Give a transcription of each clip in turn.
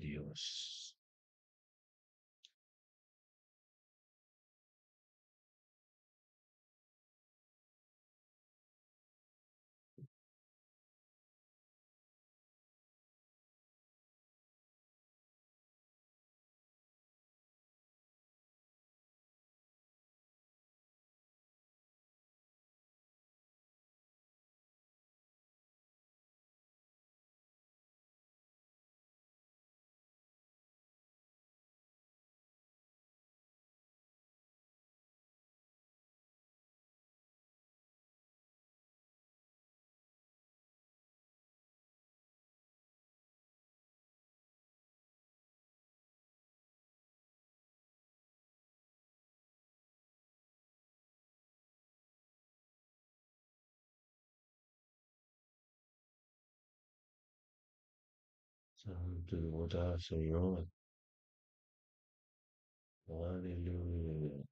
Diyos. Santo Señor. Aleluya.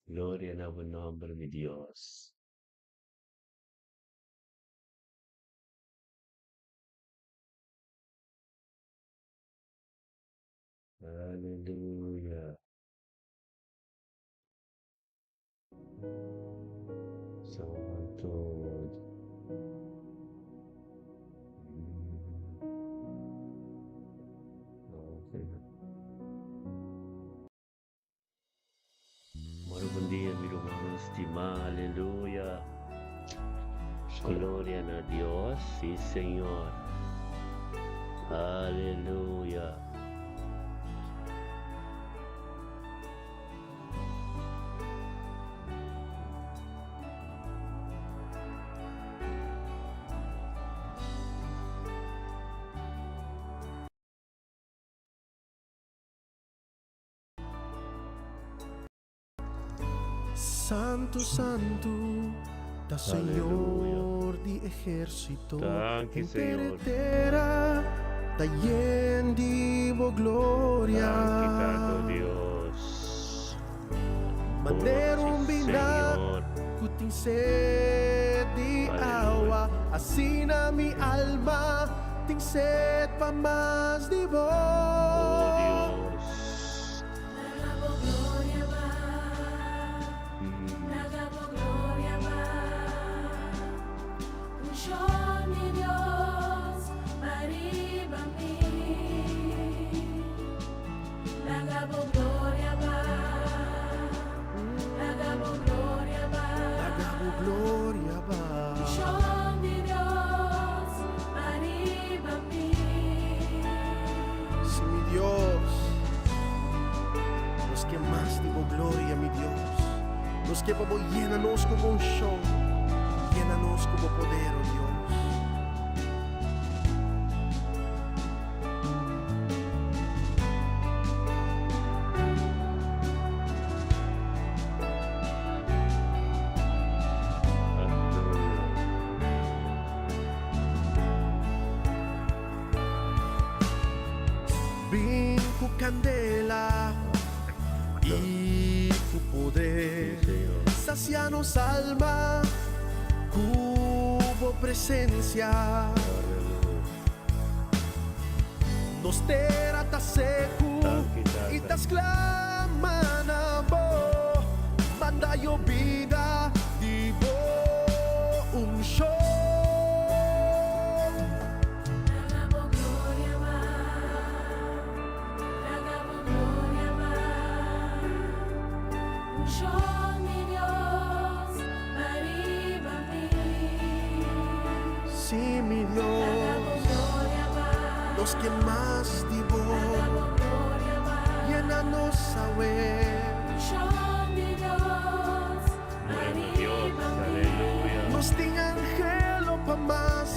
Gloria en buen nombre, mi Dios. Aleluya. Santo. Muy buen día, mi hermano estimado. Aleluya. Gloria a Dios. Sí, Señor. Aleluya. Santo, Santo, da Senhor de exército, Thank you, Señor. terra, da de glória. Santo Dios. Manderam bina, Señor. kuting sede awa, assim na mi alma, ting sed pa mas di Oh Dios. Nagabo gloria ba? Sí, mi Dios, los que más digo gloria, mi Dios, los que vamos llénanos como un show, llénanos como poder, oh Dios. Brinco candela y tu poder sacianos alma, cubo presencia, nos terata seco y tas clamana bo, manda yo vida, divo un show. Sí, mi Dios, los que más divo, llénanos a ver. Bueno, Dios, aleluya. Nos ting angelo pa más.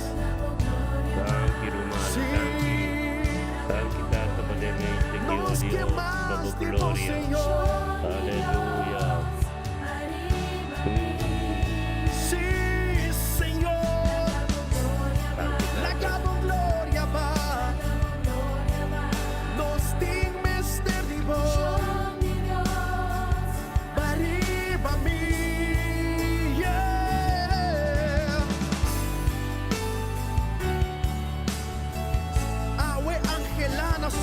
Thank you, Romano. Sí, Thank you, Tata Padre. nos Te que Dios. más Todo divo, gloria. Señor. Aleluya. Sí, Señor, la cabo gloria va. Nos ting mester divo, bariba mi, yeah.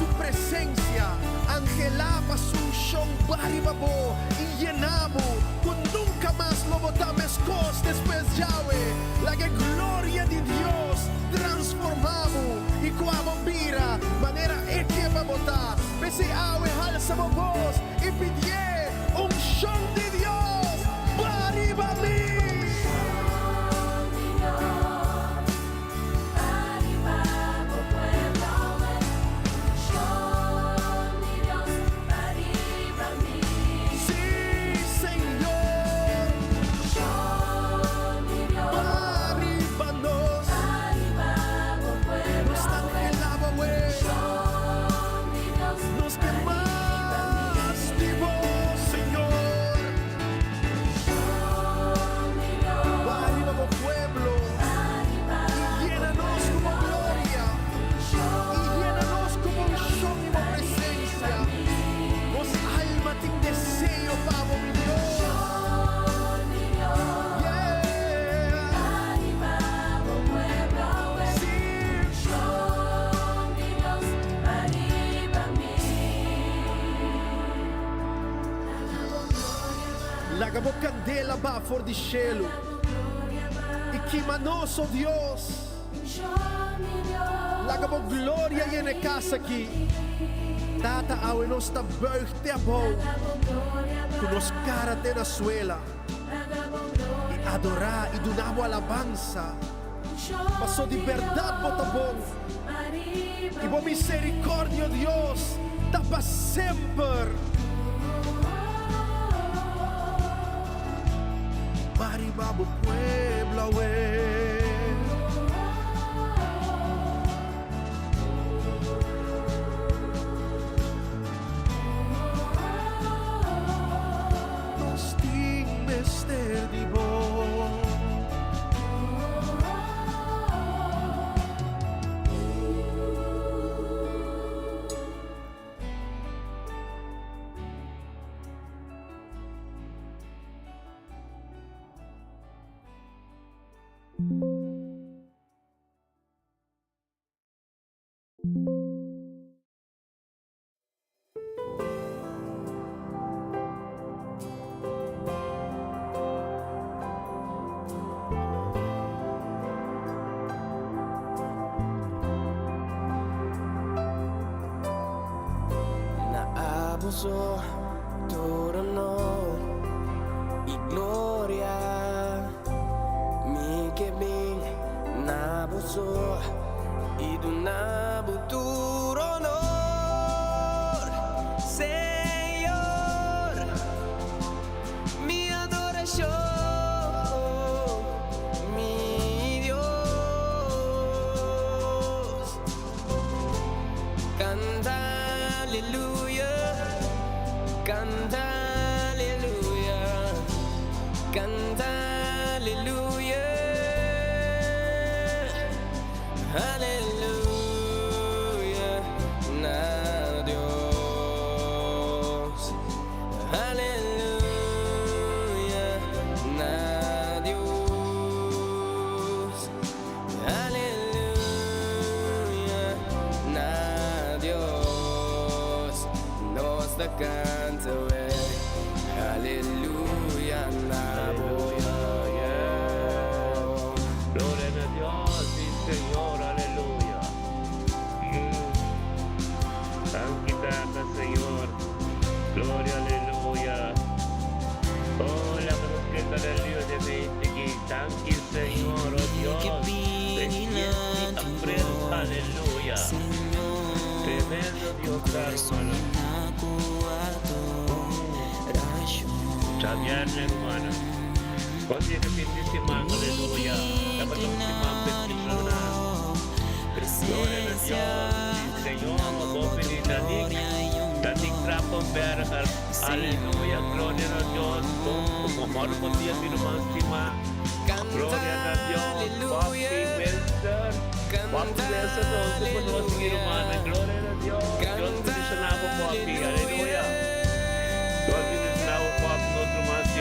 su presencia. Angelaba su shombaribabo y llenamos con nunca más lo botamos después Yahweh. La que gloria de Dios transformamos y cuando mira manera que va a botar. Pese Yahweh alzamos voz y pidie un shom de Dios. Baribami. Lagamo candela va for di cielo y quimanoso Dios. Lagamo gloria y en casa aquí. Tata awe nosta buigte abo. Kunos karate na suela. Y adorar y dunamo alabanza. Paso de verdad botabon. Y bo misericordio Dios. Tapa sempre. Baribabo Puebla, we. Nos ting mester di bo. Naabuso, trono y gloria, mi kebing nabuso y du nabutur honor, Señor, mi adoración, mi Dios, canta aleluya, canta aleluya, canta aleluya, aleluya, na Dios, aleluya, na Dios, aleluya, na Dios, nos da canta, aleluya, na Gloria a Dios, sí, Señor, aleluya. Santificado, Señor. Gloria, aleluya. Oh, la cruz del Dios de México. Thank you, Señor, oh Dios. Aleluya. Tremendo Dios, hermano. Sabian, hermano. Pasti kepitimang, aleluya. Dapat kepitimang bersama. Gloria a Dios, Señor, Bobi di dating trapong berakar. Aleluya, gloria a Dios. Kumamor ko diya pinumangtima. Gloria a Dios, Bobi Wilson. Bobi Wilson, doon ko doon sa girumana. Gloria a Dios. Dios ko di sa nako, Bobi. Aleluya. Dios ko di sa nako, Bobi.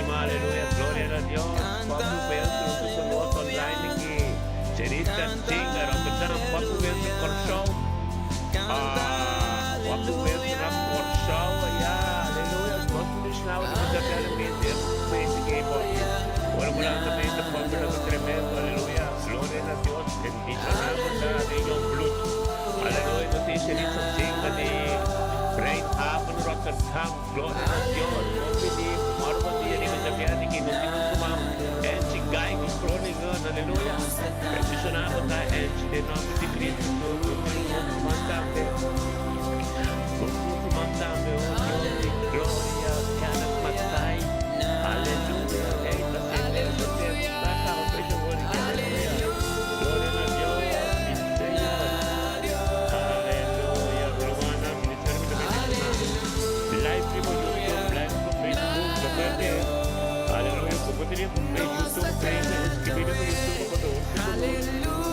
Aleluya, gloria a Dios. Bobi Wilson, doon sa mga online ni Cherita Singer. Ang ganda ng Bobi Wilson Korshaw. Teresa Singh ni Brain Hapon Rocket Ham, Gloria a Dios, Mopini, Marmo Diri, Javiani, Kinutino Sumam, and Chigai, Crawling on, Hallelujah. Petitionado na and de nome de Cristo, mandame, mandame, Gloria, Piana Matai, Hallelujah, Eita, Senhor, da casa, fecha o olho, Hallelujah. Glória a Deus, Senhor, Hallelujah. Romana, Ministério da Medicina, live no YouTube, live no Facebook, no Twitter, Hallelujah. Como teria no YouTube, escrever no YouTube,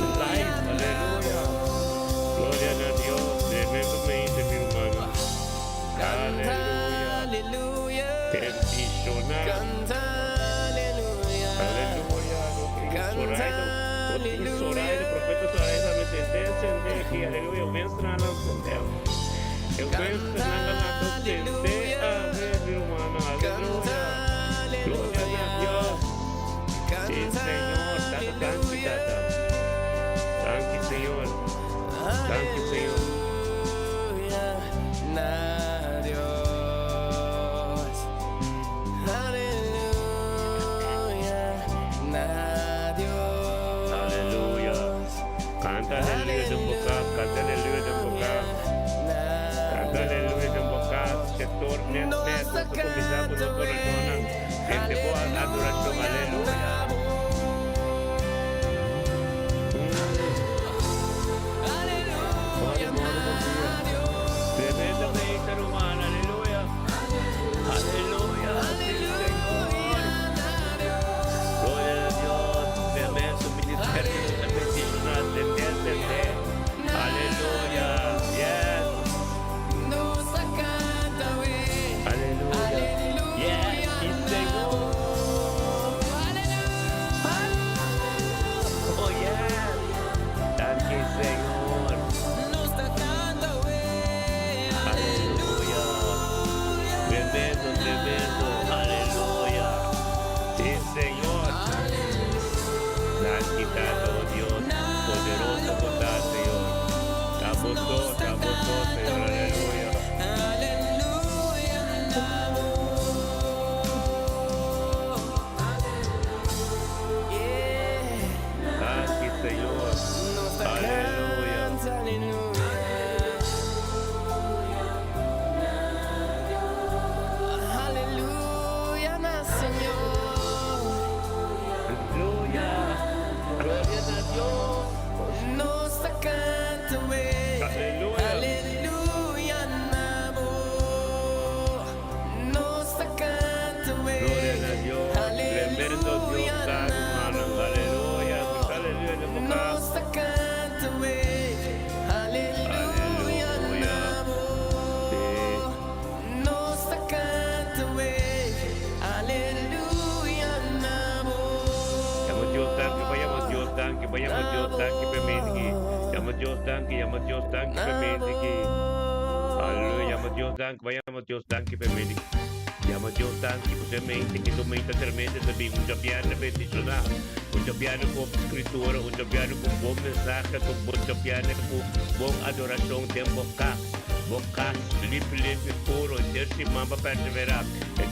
live, Hallelujah. Glória a Deus, tremendamente, meu irmão, Hallelujah. Tradicional. Soraya, o profeta Soraya está me entendendo aqui, aleluia, eu venço na nossa terra. Eu venço na nossa terra, meu irmão, aleluia. Glória a Deus. Sim, Senhor, thank you, Senhor. Thank you, Senhor. Canta aleluia de boca, canta aleluia de boca, canta aleluia de boca, setor net, nós começamos a adoração, gente boa adoração, aleluia. Tremendamente humano, aleluia, aleluia, glória a Deus, tremendo ministério da medicina, aleluia, yes, aleluia, yes, Senhor, oh yes, thank you, Senhor, aleluia, tremendo, aleluia, sim, Senhor, gracias, oh Dios, poderoso, bondad, Senhor, estamos todos, Senhor, aleluia. Aqui, Senhor, aleluia. Aleluia, Senhor. Aleluia. Glória a Deus. Nos canta, Aleluia. aleluia, namo. Nos canta, Glória a Deus. Tremendo Deus, Santo, hermano. Aleluia. Aleluia de boca. Nos canta, aleluia, namo. Nos canta, aleluia, namo. Llama Dios tanque, vayamos Dios tanque, vayamos Dios tanque, permite. Llama Dios tanque, permite. Aleluia, llama Dios tanque, vayamos Dios tanque, permite. Llama Dios tanque, possibilmente que tu mente tremenda também, piano peticionar, piano com escritura, piano com bom mensagem, piano com bom adoração, tem boca, limpo, puro, terce mamba perseverar,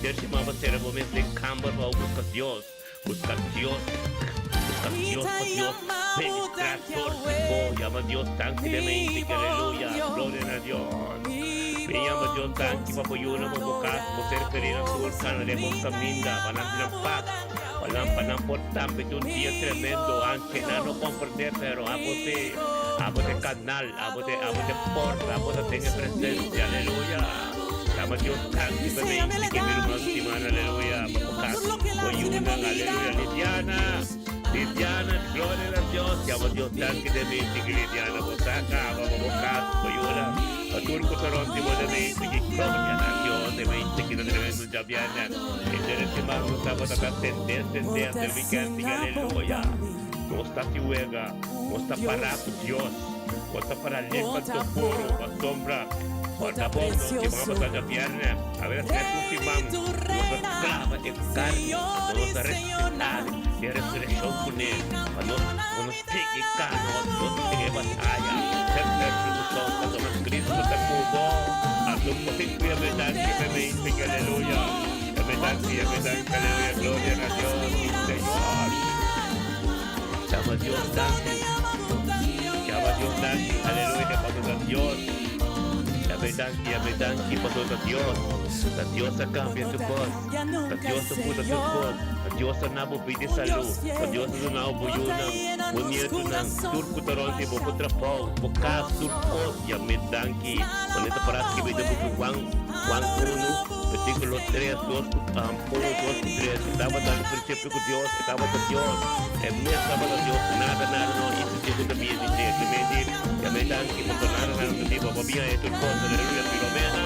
terce mamba será momento em campo para buscar Deus, por Dios, ministrador, llama Dios tanque de mente, aleluia, glória a Dios. Me llama Dios tanque para apoyar a boca, para ser querido por canal de boca minda, para nampak, para namportar, pero un día tremendo, aunque no comprender, pero abo de canal, abo de porta, abo de tener presencia, aleluya. Llama Dios tanque para mente, que mi hermano Simán, aleluya, para boca, apoyar, aleluya, Lidiana, gloria a Dios, llama Dios tanque de mente, que Lidiana, bocaca, boca, apoyar. Turco Toronto de mente que gloria a Dios de mente que no debemos ya viajar. Entonces hermano estamos a atender del weekend, aleluya. No está ciega, no está parado Dios, no está para limpa tu puro, para sombra, para bono, que vamos a viajar. A ver si es un timán, nos clava de carne, nos respetar, de resurrección con él, nos pegue cano, nos pegue batalla, sempre nos toca, nos Cristo. aleluya, me dan, aleluya, gloria a Dios, sí, Señor. Llama a Dios, dante. Llama a Dios, dante, aleluya, pastor a Dios. Ya me dan, pastor a Dios. A Dios a cambia tu voz. A Dios a puta tu voz. A Dios a nabo pide salud. A Dios a nabo buyunang. Bunieto ng turco taron di bobo trapaw. Bukas turco. Ya me dan ki. Bonito para que vida buku Juan 1, versículo 3, 1, 2, 3. Estaba dando princípio com Deus. Estava com Deus. Estava com Deus. Nada, no. Isso que eu também dizer. Que me diz. Ya me dan ki. Nada, no. Tipo, babia é turco. Aleluya, Filomena.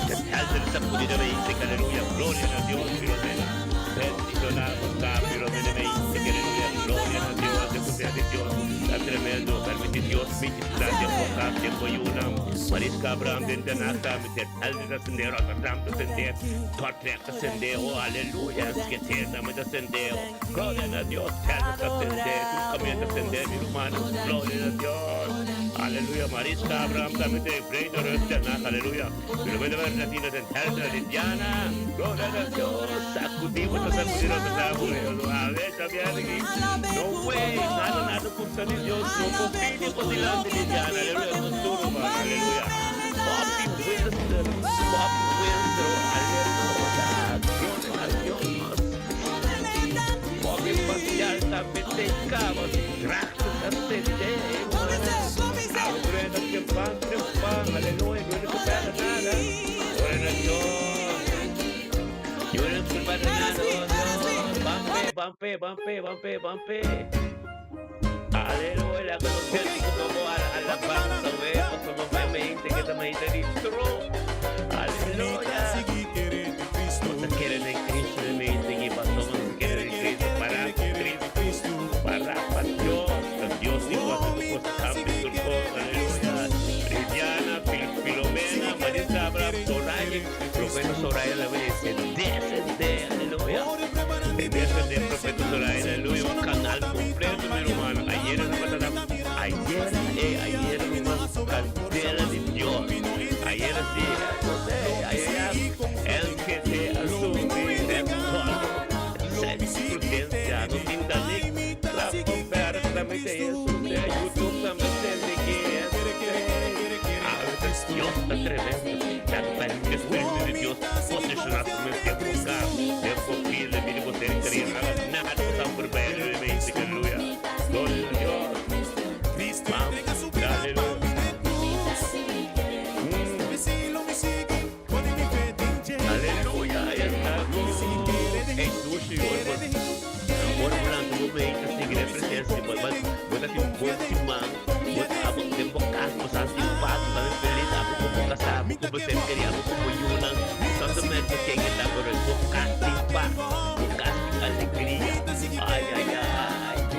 Alza esta pudida me dice que aleluya, gloria a Dios, Filomena. Bendicionar, buscar, Filomena me dice que aleluya, gloria a Dios, de poder de Dios. Está tremendo, permite Dios, ministrar, de enfocar, de coyunam. Marisca Abraham, de entenasta, meter alza de ascender, Abraham de ascender, tortrec de ascender, oh aleluya, esquecer, dame de ascender, gloria a Dios, terra de ascender, tu caminho de ascender, mi hermano, gloria a Dios. Aleluya, Marisca Abraham, dame de freito, aleluya. Filomena Bernardina de Terra de Diana, gloria a Dios, sacudimos, a ver, también aquí, no way, nada contra de Dios, no confíe por delante de Diana, aleluya, no turba, aleluya, Poppy Windsor, aleluya, gloria a Dios, Poppy Facial también te cabos, gracias a Dios, aurena que pan, aleluya, no recupera nada, gloria a Dios. Yo no estoy para nada, Bampe. Aleluya, como alabanza, como mente que también te distró. Aleluya. No quieren de Cristo, de mente que pasó, no quieren de Cristo, para Dios, y cuando tu cosa cambia tu cosa, aleluya. Cristiana, Filomena, Marisa, Abraham, Soraya, profeta Soraya, la vez, descende, aleluya. Descende, profeta Soraya, aleluya, un canal completo, mi hermano. Ayer era una candela de Dios. Ayer así, no sé, ayer el que te asume de todo, prudencia, no tinta ni la compara también de eso, de YouTube también de que es. Dios está tremendo, el Espíritu de Dios posicionado como el tiempo acá, el confío de mi poder creer, nada tan por ver, aleluya, gloria a Dios, aleluya. Aleluya, é do Senhor, agora durante o momento, a segredo é presença, mas assim, um pouco de mão, vou ter bocado, você assim, fácil, vai me feliz, como casar, como você queria, como Yuna, tanto mesmo que ele está agora, bocado de alegria, ai,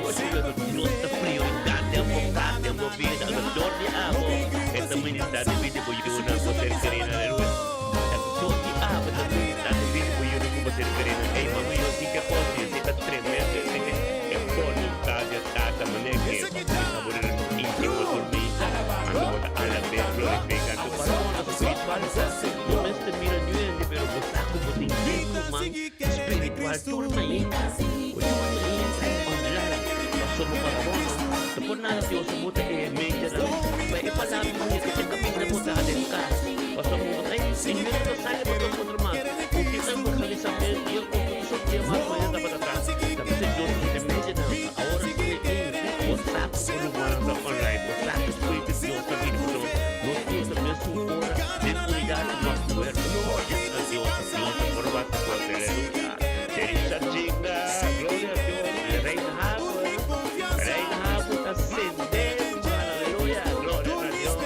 hoje eu nossa prioridade é bocado, é uma vida, é uma dor de amor, essa ministério de vida, Yuna, você queria, aleluia. Você querendo queimar, mas eu sei que é possível, fica tremendo, é vontade, a maneira que a mulher íntimo dormita, a la vez glorificando para nós espiritualização, não é este mira grande, pero você como tem man espiritual, turma ainda, onde lá, nós somos para nós, por nada Deus muda é mente, mas é para nós que tem caminho muda a descar, nós somos aí, sem medo sai para todo mundo mais. Estamos realizando e eu sou que mais coisa para trás. Estamos sendo de mente não. Agora que o saco no mundo online, o saco foi que Deus está vindo. Nós temos também supor de cuidar do nosso corpo. Deus por basta por aleluia. Deixa diga, glória a Deus. Reina Rafa está acendendo, aleluia, glória a Deus.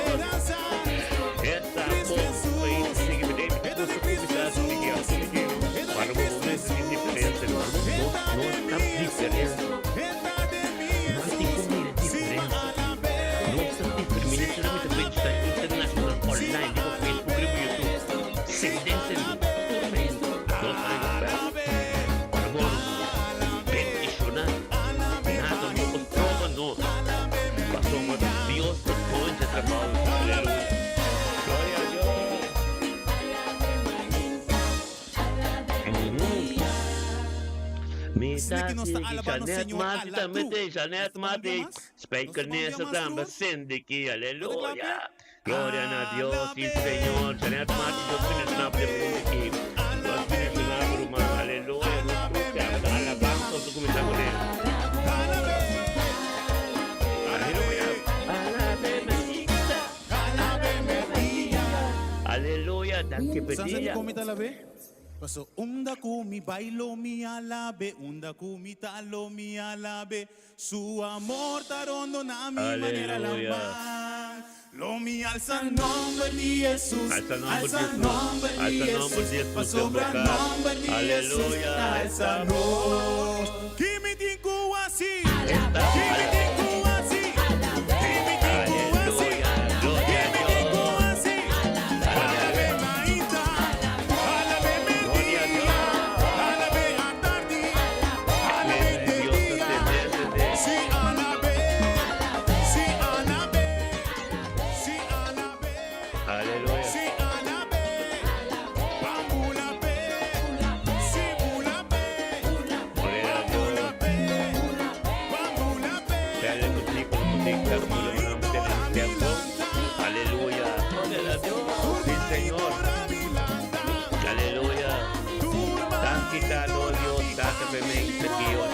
Janet Mati, Spike Nessa Tamba, Sindiki, aleluya. Gloria a Dios, sí, Señor. Janet Mati, Dios pinag-snap de Pumiki. Dios pinag-snap, Ruma, aleluya. Alabanza, su kumita ko din. Aleluya. Aleluya, danke pedilla. Paso unda kumi bailo mi alabe, unda kumi talo mi alabe, su amor tarondo na mi manera lamang. Lo mi alza el nombre de Jesús, alza el nombre de Jesús, pa sobra el nombre de Jesús, alza no. Kimi tinku así, kimi tinku así, kimi tinku así, kimi tinku así, alabe maita, alabe mentira, alabe atardi, alabe tedía, si alabe, si alabe, si alabe, Aleluya. si alabe, bambula be, si bula be, Gloria a Dios. bambula be. Dale contigo, contigo, contigo. Aleluya. Gloria a Dios. Sí, Señor. Aleluya. Tan quitado Dios, date permiso, Dios.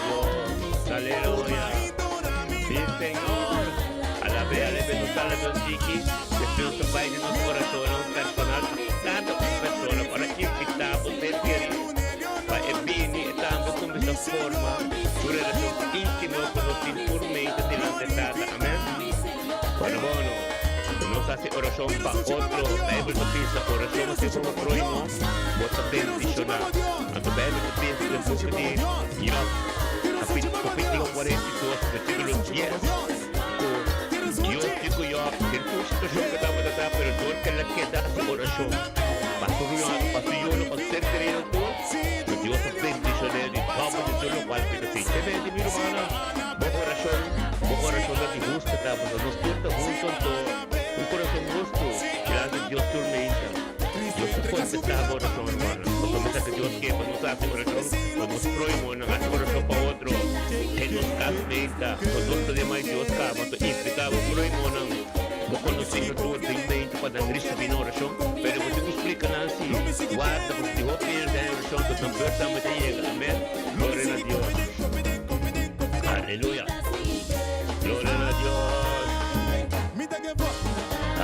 Aleluya. Sí, Señor. Alabe, nos sale con Chiqui. Espíritu Pai de nuestro corazón, personal. Tanto persona para que quitamos el querido. Para el bien y estamos con esta forma. Tu relación íntima con los informes delante de Tata. Amén. Bueno, nos hace oración para otro. La Biblia nos dice oración si somos prójimos. Vos bendicionar. Ante la Biblia nos dice que tú pedís. Capítulo 42, versículo 10. Dios digo yo, en tu situación que estamos tratando, pero tú que la queda su oración. Paso yo lo hacer querido tú. Dios te bendicionar y vamos a hacer lo cual que te dice. Te mi hermana, vos oración de ti gusta, estamos nos gusta juntos un corazón gusto. Gracias Dios tu mesa. Dios te puede empezar oración, hermana. Cuando me que Dios quiere, nos hace oración, nos prohibimos, nos hace oración para otro. Él nos hace meta, nosotros demás Dios cama, te explicamos, prohibimos, no conocemos todo el mente para dar Cristo en oración, pero você me explica así, guarda, porque si vos pides en oración, tu también te llega, amén. Gloria a Dios. Aleluya. Gloria a Dios.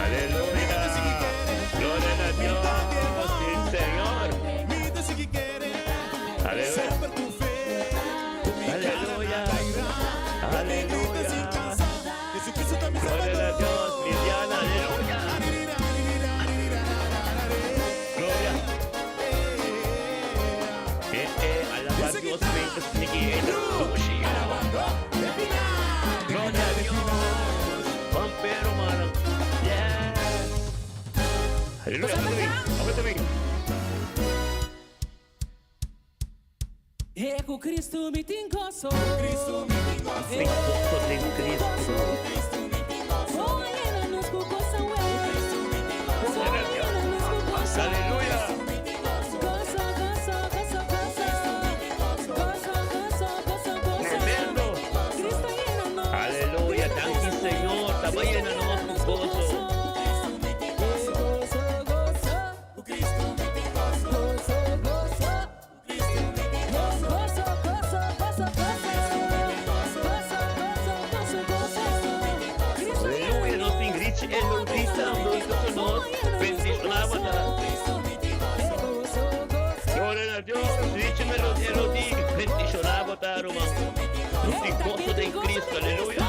Aleluya. Gloria a Dios. Sí, Señor. Aleluya. Aleluya. Aleluya. Gloria a Dios. Liliana, aleluya. Gloria. Alabar a Dios mientras te quiero. Gloria a Dios. Pampero, hermano. Yes. Aleluya. Aguanta bien. Com Cristo me tem gozo. Cristo me tem gozo. Tem gozo de Cristo. Oh, ela nos goza, Aleluya. Tremendo. Aleluya. Danke, Señor. Está llenando con gozo. Aleluya. Nos ingrice el notista. Nos bendicionamos. Gloria a Dios. Dice-me lo digo. Bendicionamos, hermano. Nos tem gozo de Cristo. Aleluya.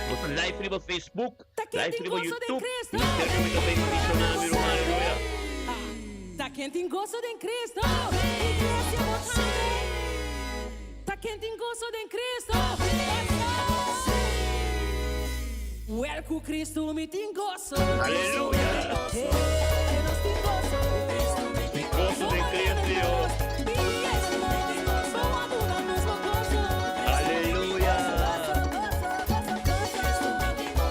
Nos live no Facebook. Live no YouTube. Quero me bendicionar, meu irmão. Aleluya. Tá quente em gozo de Cristo. Tá quente em gozo de Cristo. Ué, com Cristo me tem gozo. Aleluya. Nós tem gozo. Gozo de Cristo. Aleluya.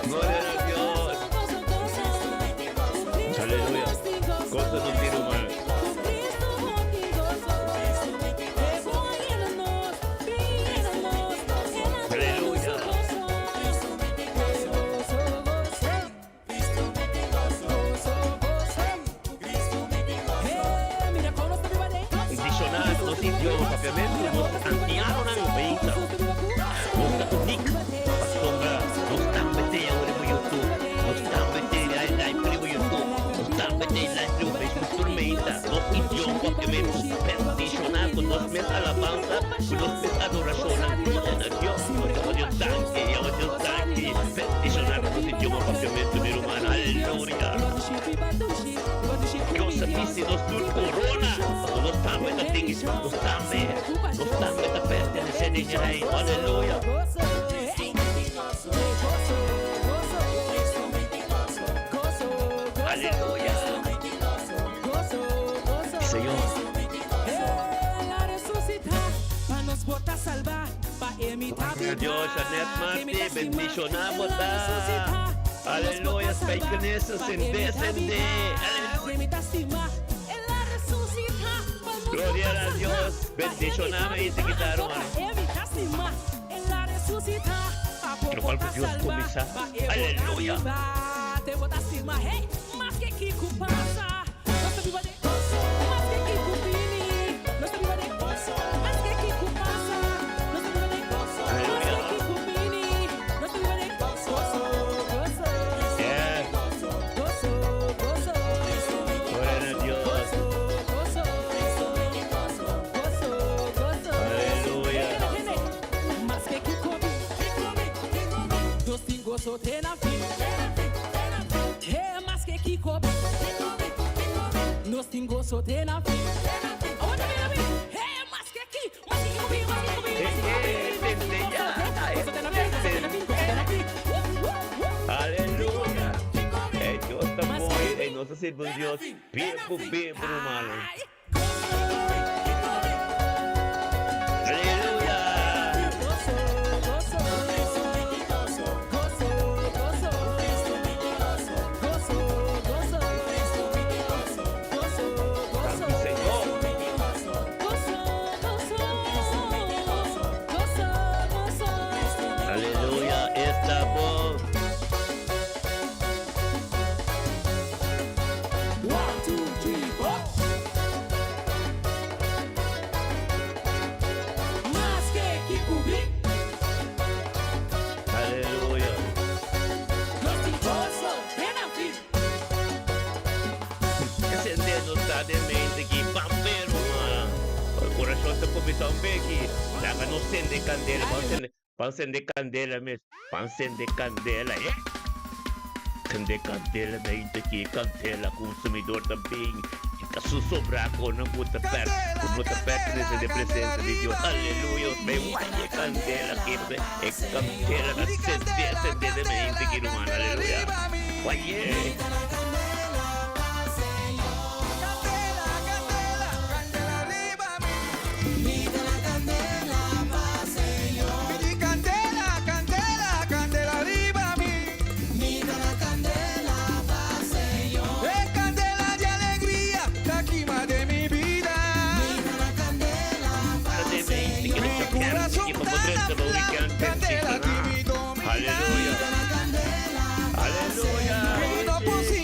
Gloria a Dios. Aleluya. Gozo de ti, hermano. bendicionado nos idioma papiamento, nos antiano ng umaita. Nos katunik, pasombra, nos tambete ang uri mo YouTube, nos tambete ay puli mo YouTube, nos tambete ay puli mo Facebook turmeita, nos idioma papiamento, bendicionado, nos met alabanza, nos met adoración ang gloria ng Diyos, Dios tanque, bendicionado nos idioma papiamento ni Romana, aleluya. Dios sapisi nos tur corona, nos tambe na tingis, nos tambe na pertenece niya ay, aleluya. Aleluya. Señor. Dios, Anet Marti, bendicionamos ta. Aleluya, faithfulness sin descende. Gloria a Dios, bendicionamos y te quitaron. Lo cual que Dios comienza. Aleluya. Nos tingo so tena fi. Hey, mas que aqui, mas que comigo, Aleluya. Dios está muy, nosso servo Dios, bebo, hermano. Aleluya. Aleluya, estamos. Aleluya. Acendendo tardemente aqui, pampero, mano. O coração está começando bem aqui. Dá não acender candela, vamos acender candela mesmo. Vamos acender candela, é? Acender candela na gente aqui, candela, consumidor também. Fica sussobrar com não muita perto, com muita perto da presença de Deus. Aleluia, bem, é candela aqui, é candela na acender da mente aqui, mano. Aleluia. Oye. Aleluya. Aleluya.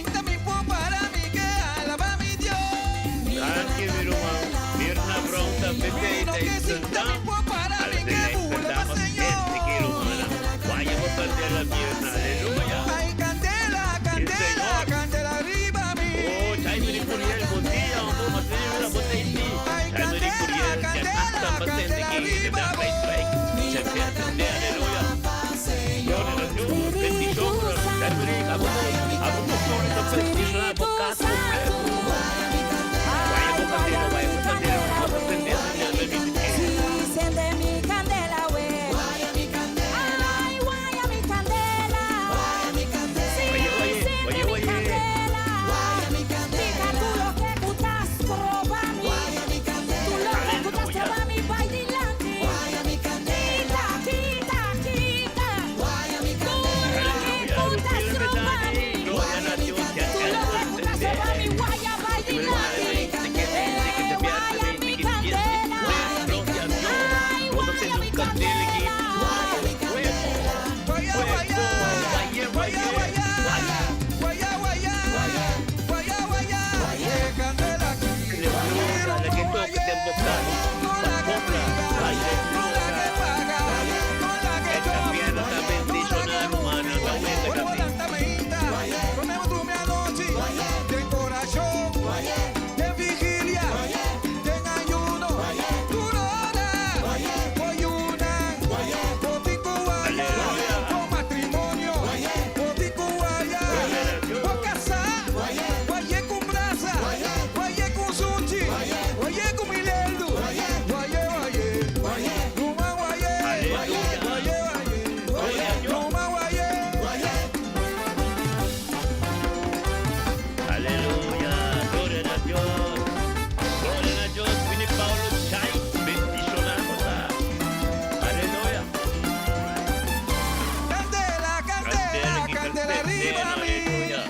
Aleluya.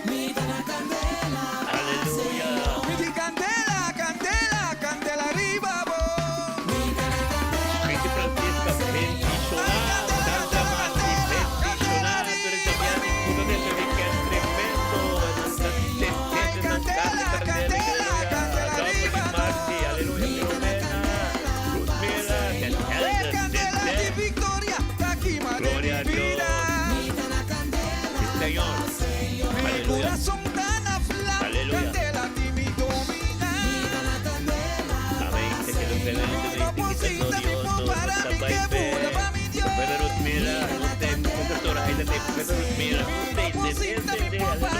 Aleluya. Mi candela, candela, candela arriba vos. Quindi Francesca pensionata, Sandra Matti pensionata per cambiare il culo del tremendo, non sta sentendo, non sta candela, dopo di Marti, alleluia, Filomena, Ludmila, Candela di Victoria, Takima de Gloria a mi Dios. vida. Señor, Mi aleluya. corazón tan aflama, Aleluya. candela di mi domina. Amén, que lo que Proposita mi para mi que pura pa mi Dios. Pero Ludmila, no te, profesora, ahí la te, pero Ludmila, no te, Proposita mi para